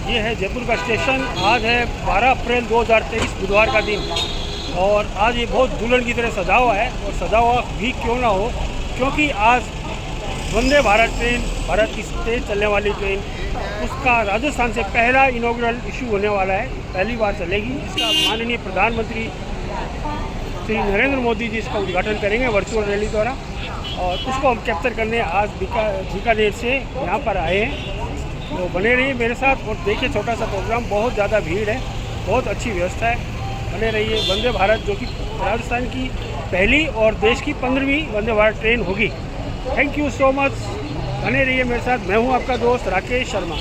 ये है जयपुर का स्टेशन। आज है 12 अप्रैल 2023 बुधवार का दिन और आज ये बहुत दुल्हन की तरह सजा हुआ है और सजा हुआ भी क्यों ना हो, क्योंकि आज वंदे भारत ट्रेन, भारत की तेज चलने वाली ट्रेन, उसका राजस्थान से पहला इनॉग्रल इशू होने वाला है। पहली बार चलेगी, जिसका माननीय प्रधानमंत्री श्री नरेंद्र मोदी जी इसका उद्घाटन करेंगे वर्चुअल रैली द्वारा और उसको हम कैप्चर करने आज बीकानेर से यहाँ पर आए हैं। तो बने रहिए मेरे साथ और देखिए छोटा सा प्रोग्राम, बहुत ज़्यादा भीड़ है, बहुत अच्छी व्यवस्था है। बने रहिए। वंदे भारत जो कि राजस्थान की पहली और देश की 15वीं वंदे भारत ट्रेन होगी। Thank you so much. बने रहिए मेरे साथ। मैं हूँ आपका दोस्त राकेश शर्मा।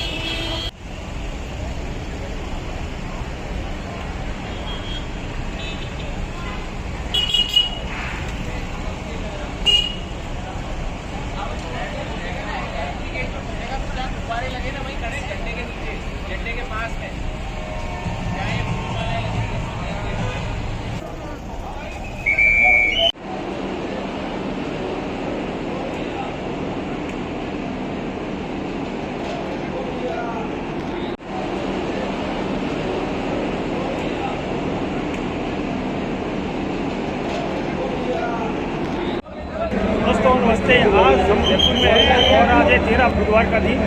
दोस्तों नमस्ते। आज हम जयपुर में हैं और आज है 13 बुधवार का दिन।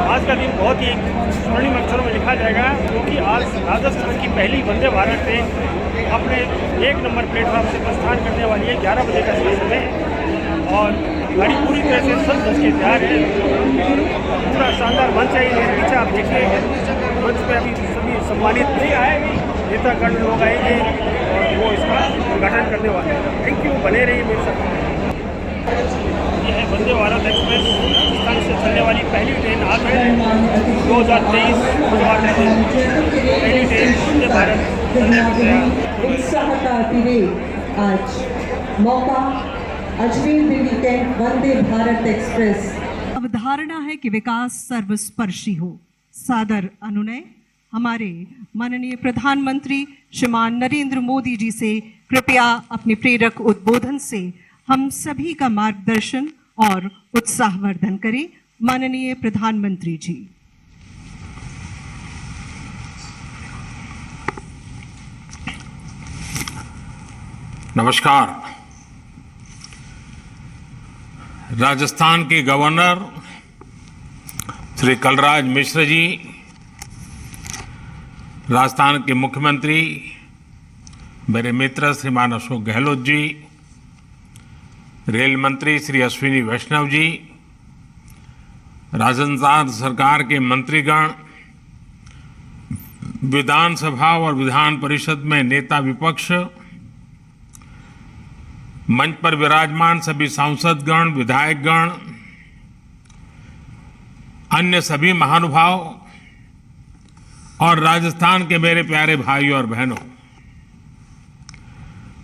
आज का दिन बहुत ही स्वर्णिम अक्षरों में लिखा जाएगा, क्योंकि आज राजस्थान की पहली वंदे भारत ट्रेन अपने 1 नंबर प्लेटफॉर्म से प्रस्थान करने वाली है। 11 बजे का समय है और गाड़ी पूरी तरह से सज धज के तैयार है और पूरा शानदार मंच है। मेरे पीछे आप देखिए, मंच पे अभी सभी सम्मानित नहीं आए, नेतागण लोग आएंगे और वो इसका उद्घाटन करने वाले हैं। Thank you. बने रहिए मेरे साथ। यह है वंदे भारत एक्सप्रेस, राजस्थान से चलने वाली पहली ट्रेन। आज है 2023 बुधवार का दिन, पहली ट्रेन वंदे भारत चलने को तैयार। उत्साह का अतिरेक आज मौका अजमेर दिल्ली कैंट वंदे भारत एक्सप्रेस। अवधारणा है कि विकास सर्वस्पर्शी हो। सादर अनुनय हमारे माननीय प्रधानमंत्री श्रीमान नरेंद्र मोदी जी से कृपया अपने प्रेरक उद्बोधन से हम सभी का मार्गदर्शन और उत्साहवर्धन करें। माननीय प्रधानमंत्री जी। नमस्कार। राजस्थान के गवर्नर श्री कलराज मिश्र जी, राजस्थान के मुख्यमंत्री मेरे मित्र श्रीमान अशोक गहलोत जी, रेल मंत्री श्री अश्विनी वैष्णव जी, राजस्थान सरकार के मंत्रीगण, विधानसभा और विधान परिषद में नेता विपक्ष, मंच पर विराजमान सभी सांसदगण, विधायकगण, अन्य सभी महानुभाव और राजस्थान के मेरे प्यारे भाई और बहनों,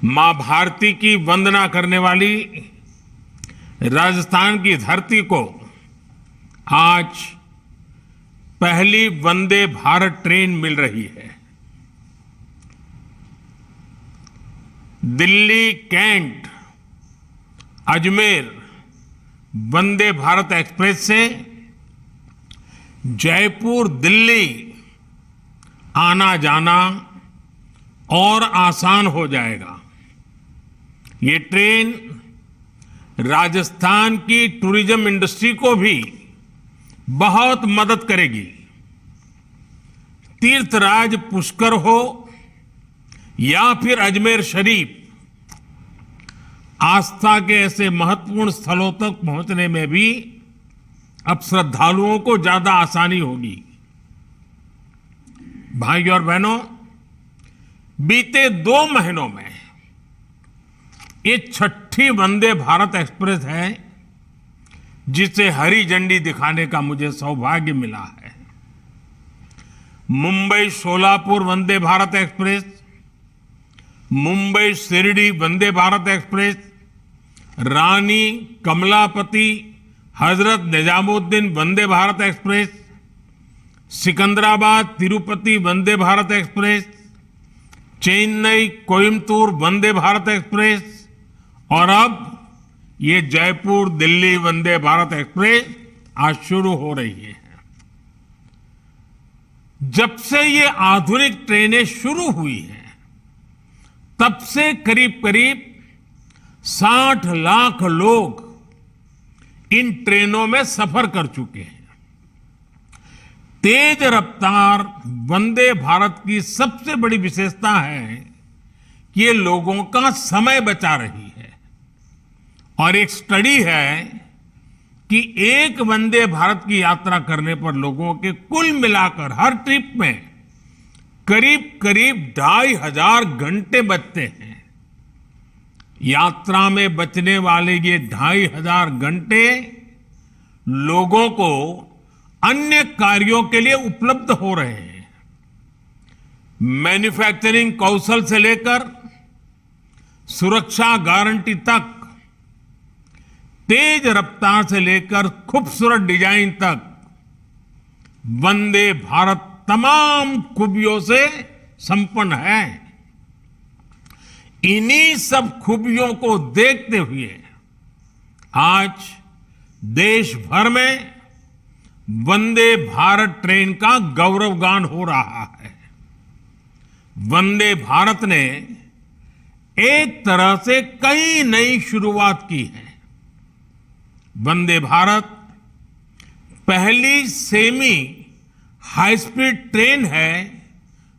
मां भारती की वंदना करने वाली राजस्थान की धरती को आज पहली वंदे भारत ट्रेन मिल रही है। दिल्ली कैंट अजमेर वंदे भारत एक्सप्रेस से जयपुर दिल्ली आना जाना और आसान हो जाएगा। ये ट्रेन राजस्थान की टूरिज्म इंडस्ट्री को भी बहुत मदद करेगी। तीर्थराज पुष्कर हो या फिर अजमेर शरीफ, आस्था के ऐसे महत्वपूर्ण स्थलों तक पहुंचने में भी अब श्रद्धालुओं को ज्यादा आसानी होगी। भाई और बहनों, बीते 2 महीनों में ये 6ठी वंदे भारत एक्सप्रेस है जिसे हरी झंडी दिखाने का मुझे सौभाग्य मिला है। मुंबई सोलापुर वंदे भारत एक्सप्रेस, मुंबई शिरडी वंदे भारत एक्सप्रेस, रानी Kamlapati Hazrat Nizamuddin Vande Bharat express, Secunderabad Tirupati Vande Bharat express, Chennai Coimbatore Vande Bharat express और अब ये जयपुर दिल्ली वंदे भारत एक्सप्रेस आज शुरू हो रही है। जब से ये आधुनिक ट्रेनें शुरू हुई हैं, तब से करीब करीब 60 लाख लोग इन ट्रेनों में सफर कर चुके हैं। तेज रफ्तार वंदे भारत की सबसे बड़ी विशेषता है कि ये लोगों का समय बचा रही है। और एक स्टडी है कि एक वंदे भारत की यात्रा करने पर लोगों के कुल मिलाकर हर ट्रिप में करीब करीब 2500 घंटे बचते हैं। यात्रा में बचने वाले ये 2500 घंटे लोगों को अन्य कार्यों के लिए उपलब्ध हो रहे हैं। मैन्युफैक्चरिंग कौशल से लेकर सुरक्षा गारंटी तक, तेज रफ्तार से लेकर खूबसूरत डिजाइन तक, वंदे भारत तमाम खूबियों से संपन्न है। इन्हीं सब खूबियों को देखते हुए आज देश भर में वंदे भारत ट्रेन का गौरवगान हो रहा है। वंदे भारत ने एक तरह से कई नई शुरुआत की है। वंदे भारत पहली सेमी हाई स्पीड ट्रेन है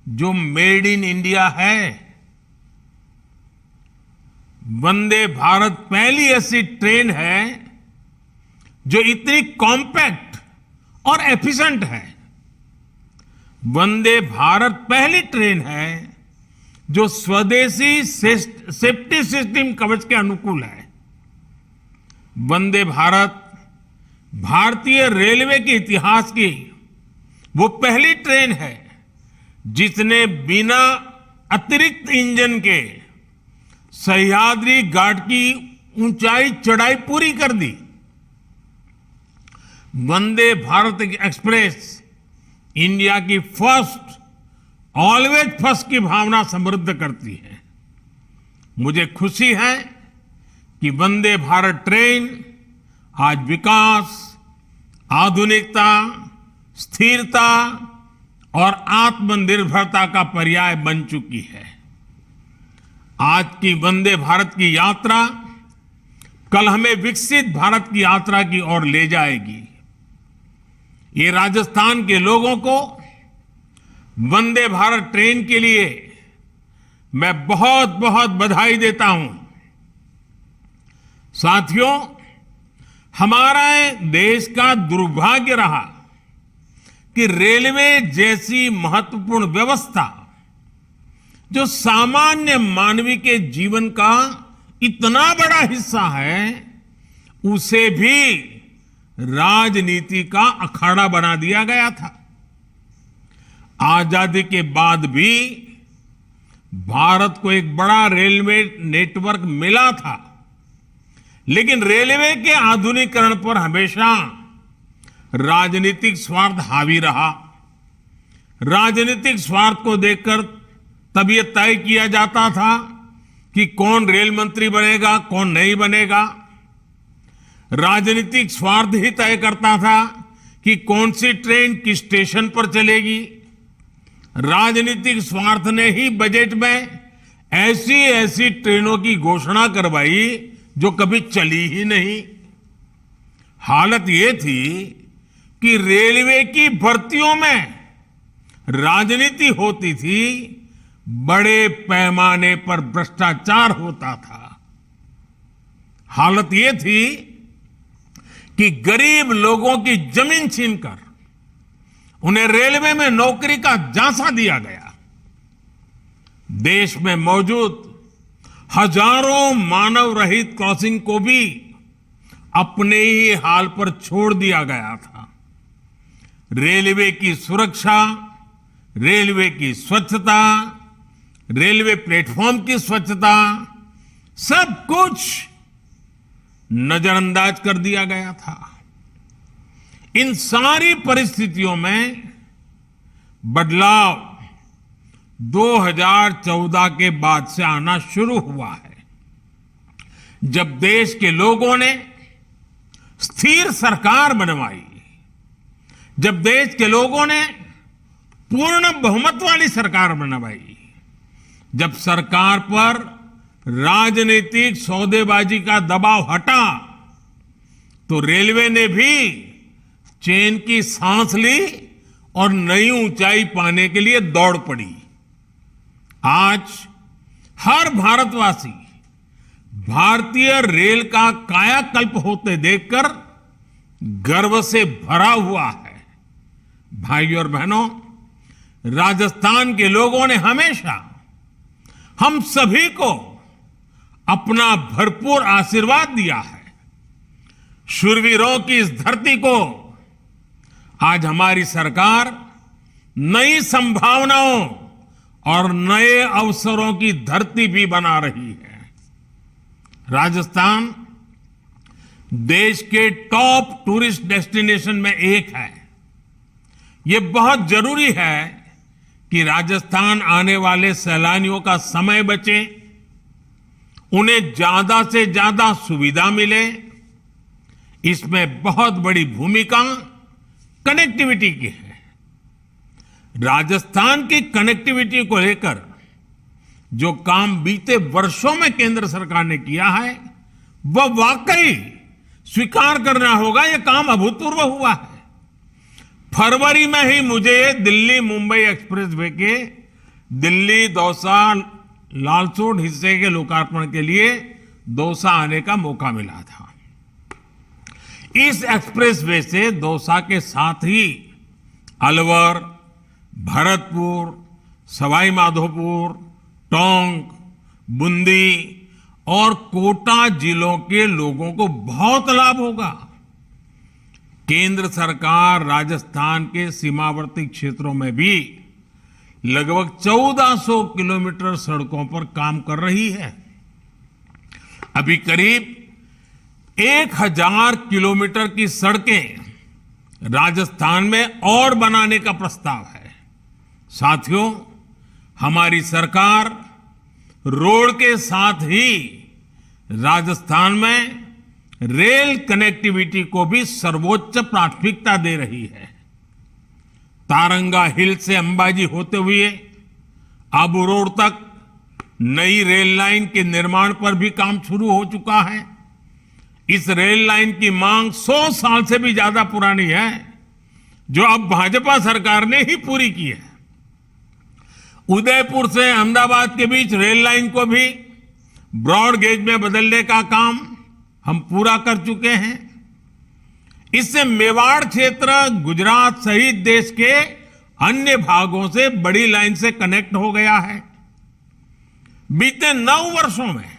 जो मेड इन इंडिया है। वंदे भारत पहली ऐसी ट्रेन है जो इतनी कॉम्पैक्ट और एफिशिएंट है। वंदे भारत पहली ट्रेन है जो स्वदेशी सेफ्टी सिस्टम कवच के अनुकूल है। वंदे भारत भारतीय रेलवे के इतिहास की वो पहली ट्रेन है जिसने बिना अतिरिक्त इंजन के सह्याद्री घाट की ऊंचाई चढ़ाई पूरी कर दी। वंदे भारत एक्सप्रेस इंडिया की फर्स्ट, ऑलवेज फर्स्ट की भावना समृद्ध करती है। मुझे खुशी है कि वंदे भारत ट्रेन आज विकास, आधुनिकता, स्थिरता और आत्मनिर्भरता का पर्याय बन चुकी है। आज की वंदे भारत की यात्रा कल हमें विकसित भारत की यात्रा की ओर ले जाएगी। ये राजस्थान के लोगों को वंदे भारत ट्रेन के लिए मैं बहुत बहुत बधाई देता हूं। साथियों, हमारा देश का दुर्भाग्य रहा कि रेलवे जैसी महत्वपूर्ण व्यवस्था जो सामान्य मानवी के जीवन का इतना बड़ा हिस्सा है, उसे भी राजनीति का अखाड़ा बना दिया गया था। आजादी के बाद भी भारत को एक बड़ा रेलवे नेटवर्क मिला था, लेकिन रेलवे के आधुनिकीकरण पर हमेशा राजनीतिक स्वार्थ हावी रहा। राजनीतिक स्वार्थ को देखकर तब यह तय किया जाता था कि कौन रेल मंत्री बनेगा, कौन नहीं बनेगा। राजनीतिक स्वार्थ ही तय करता था कि कौन सी ट्रेन किस स्टेशन पर चलेगी। राजनीतिक स्वार्थ ने ही बजट में ऐसी ऐसी ट्रेनों की घोषणा करवाई जो कभी चली ही नहीं। हालत ये थी कि रेलवे की भर्तियों में राजनीति होती थी, बड़े पैमाने पर भ्रष्टाचार होता था। हालत ये थी कि गरीब लोगों की जमीन छीनकर उन्हें रेलवे में नौकरी का झांसा दिया गया। देश में मौजूद हजारों मानव रहित क्रॉसिंग को भी अपने ही हाल पर छोड़ दिया गया था। रेलवे की सुरक्षा, रेलवे की स्वच्छता, रेलवे प्लेटफॉर्म की स्वच्छता, सब कुछ नजरअंदाज कर दिया गया था। इन सारी परिस्थितियों में बदलाव 2014 के बाद से आना शुरू हुआ है, जब देश के लोगों ने स्थिर सरकार बनवाई, जब देश के लोगों ने पूर्ण बहुमत वाली सरकार बनवाई। जब सरकार पर राजनीतिक सौदेबाजी का दबाव हटा तो रेलवे ने भी चैन की सांस ली और नई ऊंचाई पाने के लिए दौड़ पड़ी। आज हर भारतवासी भारतीय रेल का कायाकल्प होते देखकर गर्व से भरा हुआ है। भाइयों और बहनों, राजस्थान के लोगों ने हमेशा हम सभी को अपना भरपूर आशीर्वाद दिया है। शूरवीरों की इस धरती को आज हमारी सरकार नई संभावनाओं और नए अवसरों की धरती भी बना रही है। राजस्थान देश के टॉप टूरिस्ट डेस्टिनेशन में एक है। ये बहुत जरूरी है कि राजस्थान आने वाले सैलानियों का समय बचे, उन्हें ज्यादा से ज्यादा सुविधा मिले। इसमें बहुत बड़ी भूमिका कनेक्टिविटी की है। राजस्थान की कनेक्टिविटी को लेकर जो काम बीते वर्षों में केंद्र सरकार ने किया है, वह वाकई स्वीकार करना होगा, यह काम अभूतपूर्व हुआ है। फरवरी में ही मुझे दिल्ली मुंबई एक्सप्रेसवे के दिल्ली दौसा लालसोट हिस्से के लोकार्पण के लिए दौसा आने का मौका मिला था। इस एक्सप्रेसवे से दौसा के साथ ही अलवर, भरतपुर, सवाई माधोपुर, टोंक, बूंदी और कोटा जिलों के लोगों को बहुत लाभ होगा। केंद्र सरकार राजस्थान के सीमावर्ती क्षेत्रों में भी लगभग 1400 किलोमीटर सड़कों पर काम कर रही है। अभी करीब 1000 किलोमीटर की सड़कें राजस्थान में और बनाने का प्रस्ताव है। साथियों, हमारी सरकार रोड के साथ ही राजस्थान में रेल कनेक्टिविटी को भी सर्वोच्च प्राथमिकता दे रही है। तारंगा हिल से अंबाजी होते हुए आबू रोड तक नई रेल लाइन के निर्माण पर भी काम शुरू हो चुका है। इस रेल लाइन की मांग 100 साल से भी ज्यादा पुरानी है, जो अब भाजपा सरकार ने ही पूरी की है। उदयपुर से अहमदाबाद के बीच रेल लाइन को भी ब्रॉड गेज में बदलने का काम हम पूरा कर चुके हैं। इससे मेवाड़ क्षेत्र गुजरात सहित देश के अन्य भागों से बड़ी लाइन से कनेक्ट हो गया है। बीते 9 वर्षों में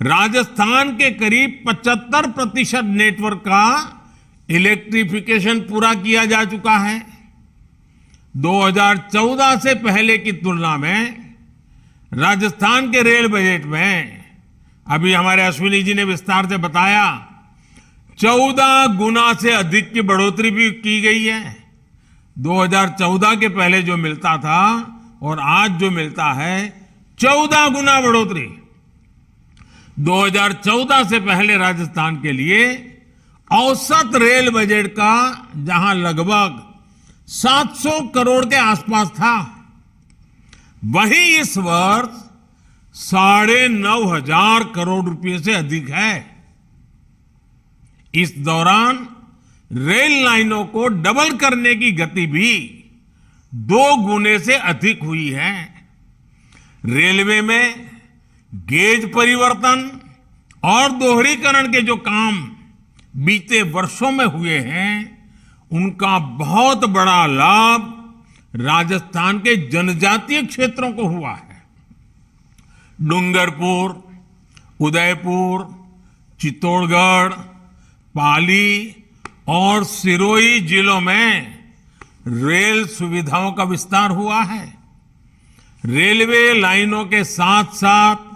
राजस्थान के करीब 75% नेटवर्क का इलेक्ट्रिफिकेशन पूरा किया जा चुका है। 2014 से पहले की तुलना में राजस्थान के रेल बजट में, अभी हमारे अश्विनी जी ने विस्तार से बताया, 14 गुना से अधिक की बढ़ोतरी भी की गई है। 2014 के पहले जो मिलता था और आज जो मिलता है, 14 गुना बढ़ोतरी। 2014 से पहले राजस्थान के लिए औसत रेल बजट का जहां लगभग 700 करोड़ के आसपास था, वहीं इस वर्ष 9,500 करोड़ रुपए से अधिक है। इस दौरान रेल लाइनों को डबल करने की गति भी 2 गुने से अधिक हुई है। रेलवे में गेज परिवर्तन और दोहरीकरण के जो काम बीते वर्षों में हुए हैं, उनका बहुत बड़ा लाभ राजस्थान के जनजातीय क्षेत्रों को हुआ है। डूंगरपुर, उदयपुर, चित्तौड़गढ़, पाली और सिरोही जिलों में रेल सुविधाओं का विस्तार हुआ है। रेलवे लाइनों के साथ साथ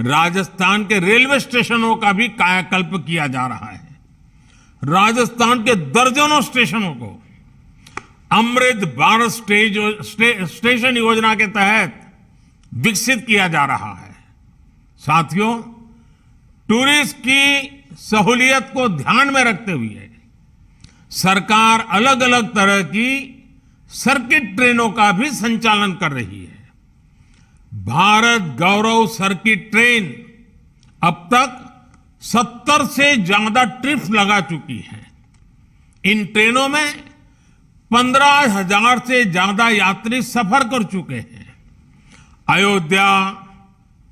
राजस्थान के रेलवे स्टेशनों का भी कायाकल्प किया जा रहा है। राजस्थान के दर्जनों स्टेशनों को अमृत भारत स्टेशन योजना के तहत विकसित किया जा रहा है। साथियों, टूरिस्ट की सहूलियत को ध्यान में रखते हुए सरकार अलग अलग तरह की सर्किट ट्रेनों का भी संचालन कर रही है। भारत गौरव सर्किट ट्रेन अब तक 70 से ज्यादा ट्रिप्स लगा चुकी है। इन ट्रेनों में 15,000 से ज्यादा यात्री सफर कर चुके हैं। अयोध्या,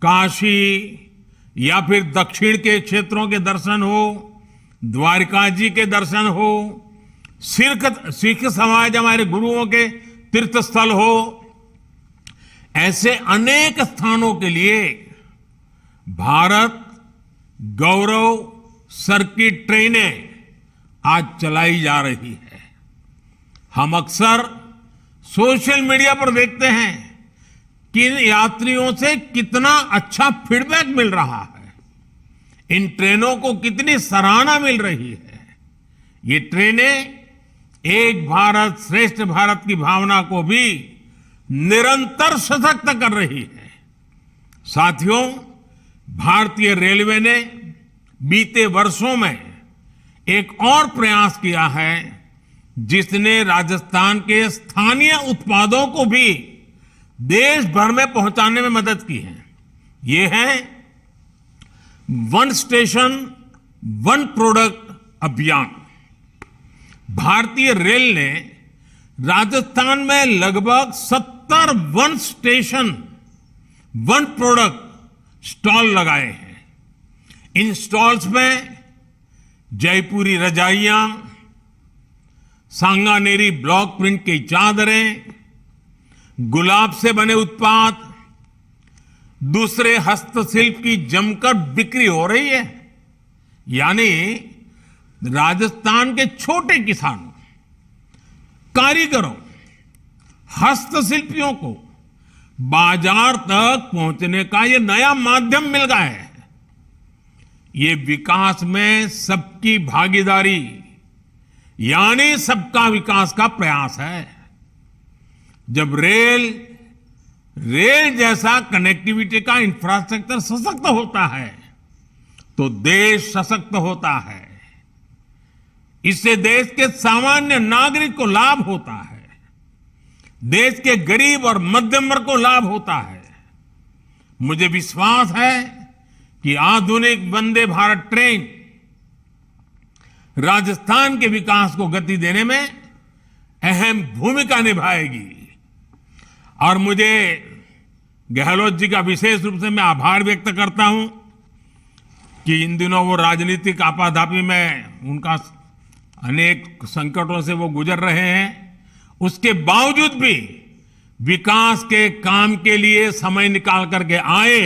काशी या फिर दक्षिण के क्षेत्रों के दर्शन हो, द्वारिका जी के दर्शन हो, सिख समाज हमारे गुरुओं के तीर्थ स्थल हो, ऐसे अनेक स्थानों के लिए भारत गौरव सर्किट ट्रेनें आज चलाई जा रही है। हम अक्सर सोशल मीडिया पर देखते हैं कि इन यात्रियों से कितना अच्छा फीडबैक मिल रहा है, इन ट्रेनों को कितनी सराहना मिल रही है। ये ट्रेनें एक भारत श्रेष्ठ भारत की भावना को भी निरंतर सशक्त कर रही है। साथियों, भारतीय रेलवे ने बीते वर्षों में एक और प्रयास किया है जिसने राजस्थान के स्थानीय उत्पादों को भी देश भर में पहुंचाने में मदद की है। ये है वन स्टेशन वन प्रोडक्ट अभियान। भारतीय रेल ने राजस्थान में लगभग 70 one station one product stall लगाए हैं। इन स्टॉल्स में जयपुरी रजाइयां, सांगानेरी ब्लॉक प्रिंट की चादरें, गुलाब से बने उत्पाद, दूसरे हस्तशिल्प की जमकर बिक्री हो रही है। यानी राजस्थान के छोटे किसानों, कारीगरों, हस्तशिल्पियों को बाजार तक पहुंचने का ये नया माध्यम मिल गया है। ये विकास में सबकी भागीदारी यानी सबका विकास का प्रयास है। जब रेल जैसा कनेक्टिविटी का इंफ्रास्ट्रक्चर सशक्त होता है तो देश सशक्त होता है। इससे देश के सामान्य नागरिक को लाभ होता है, देश के गरीब और मध्यम वर्ग को लाभ होता है। मुझे विश्वास है कि आधुनिक वंदे भारत ट्रेन राजस्थान के विकास को गति देने में अहम भूमिका निभाएगी। और मुझे गहलोत जी का विशेष रूप से मैं आभार व्यक्त करता हूं कि इन दिनों वो राजनीतिक आपाधापी में उनका अनेक संकटों से वो गुजर रहे हैं, उसके बावजूद भी विकास के काम के लिए समय निकाल करके आए,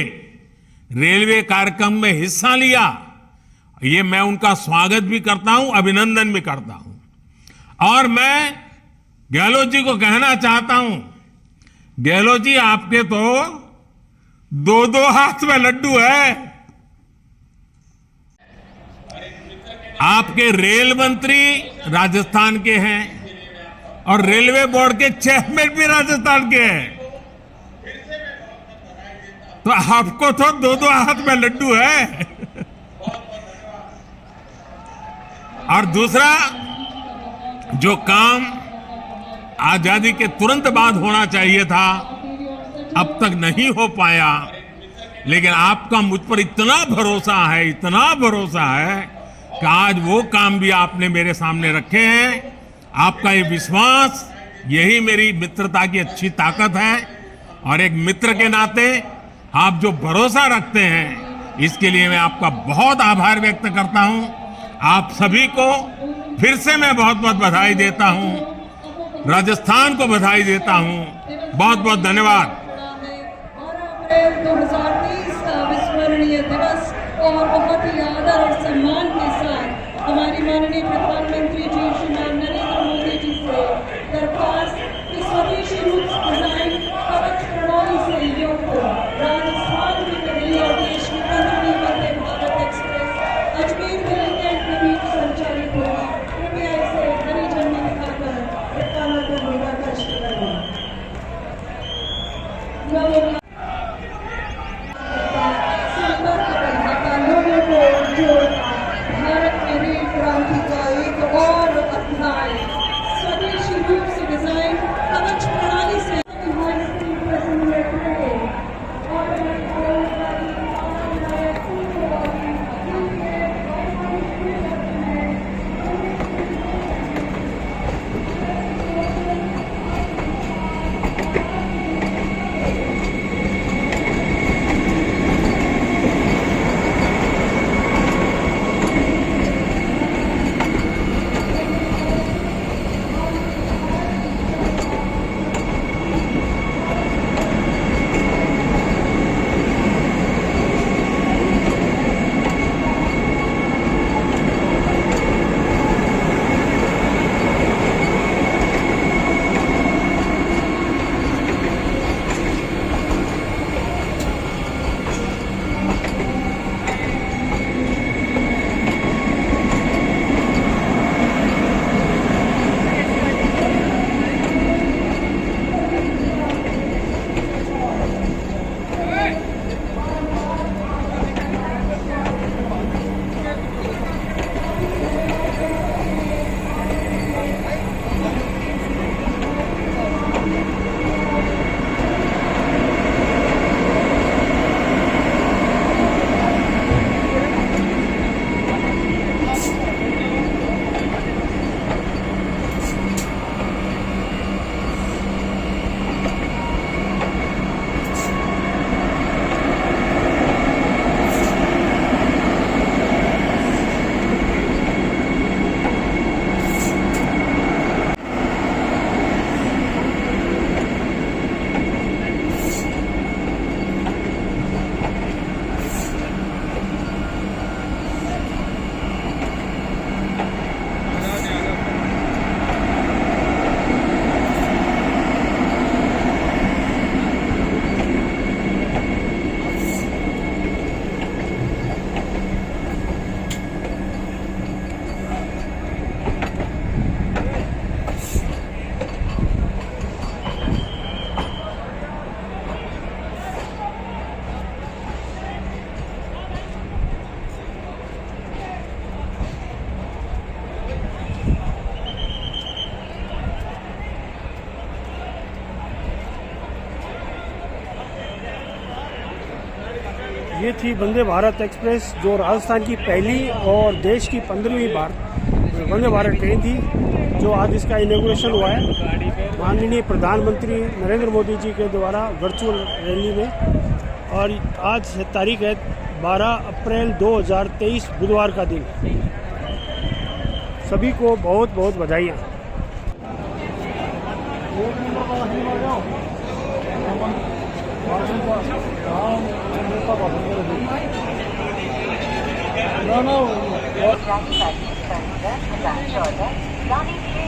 रेलवे कार्यक्रम में हिस्सा लिया। ये मैं उनका स्वागत भी करता हूं, अभिनंदन भी करता हूं। और मैं गहलोत जी को कहना चाहता हूं, गहलोत जी आपके तो दो हाथ में लड्डू है। आपके रेल मंत्री राजस्थान के हैं और रेलवे बोर्ड के चेयरमैन भी राजस्थान के हैं, तो आपको तो दो हाथ में लड्डू है। और दूसरा, जो काम आजादी के तुरंत बाद होना चाहिए था अब तक नहीं हो पाया, लेकिन आपका मुझ पर इतना भरोसा है, इतना भरोसा है कि आज वो काम भी आपने मेरे सामने रखे हैं। आपका ये विश्वास, यही मेरी मित्रता की अच्छी ताकत है। और एक मित्र के नाते आप जो भरोसा रखते हैं, इसके लिए मैं आपका बहुत आभार व्यक्त करता हूं। आप सभी को फिर से मैं बहुत बहुत बधाई देता हूं, राजस्थान को बधाई देता हूं। बहुत बहुत धन्यवाद। 2023 का विस्मरणीय दिवस और बहुत ही आदर और सम्मान के साथ हमारी माननीय प्रधानमंत्री जी श्रीमान नरेंद्र मोदी जी से दरख्वास्त कि स्वदेशी रूप डिजाइन कवच प्रणाली से युक्त राजस्थान की पहली और देश की 15वीं वंदे भारत एक्सप्रेस अजमेर दिल्ली कैंट के बीच संचालित होगी। कृपया इसे हरी झंडी दिखाकर रवाना करने का कष्ट करें। लोगों को जो भारत में रेल क्रांति का एक और अध्याय स्वदेशी रूप से डिजाइन ये थी वंदे भारत एक्सप्रेस, जो राजस्थान की पहली और देश की 15वीं वंदे भारत ट्रेन थी, जो आज इसका इनॉग्रेशन हुआ है माननीय प्रधानमंत्री नरेंद्र मोदी जी के द्वारा वर्चुअल रैली में। और आज तारीख है 12 अप्रैल 2023 बुधवार का दिन। सभी को बहुत बहुत बधाइयाँ। राजधानी 2014 यानी कि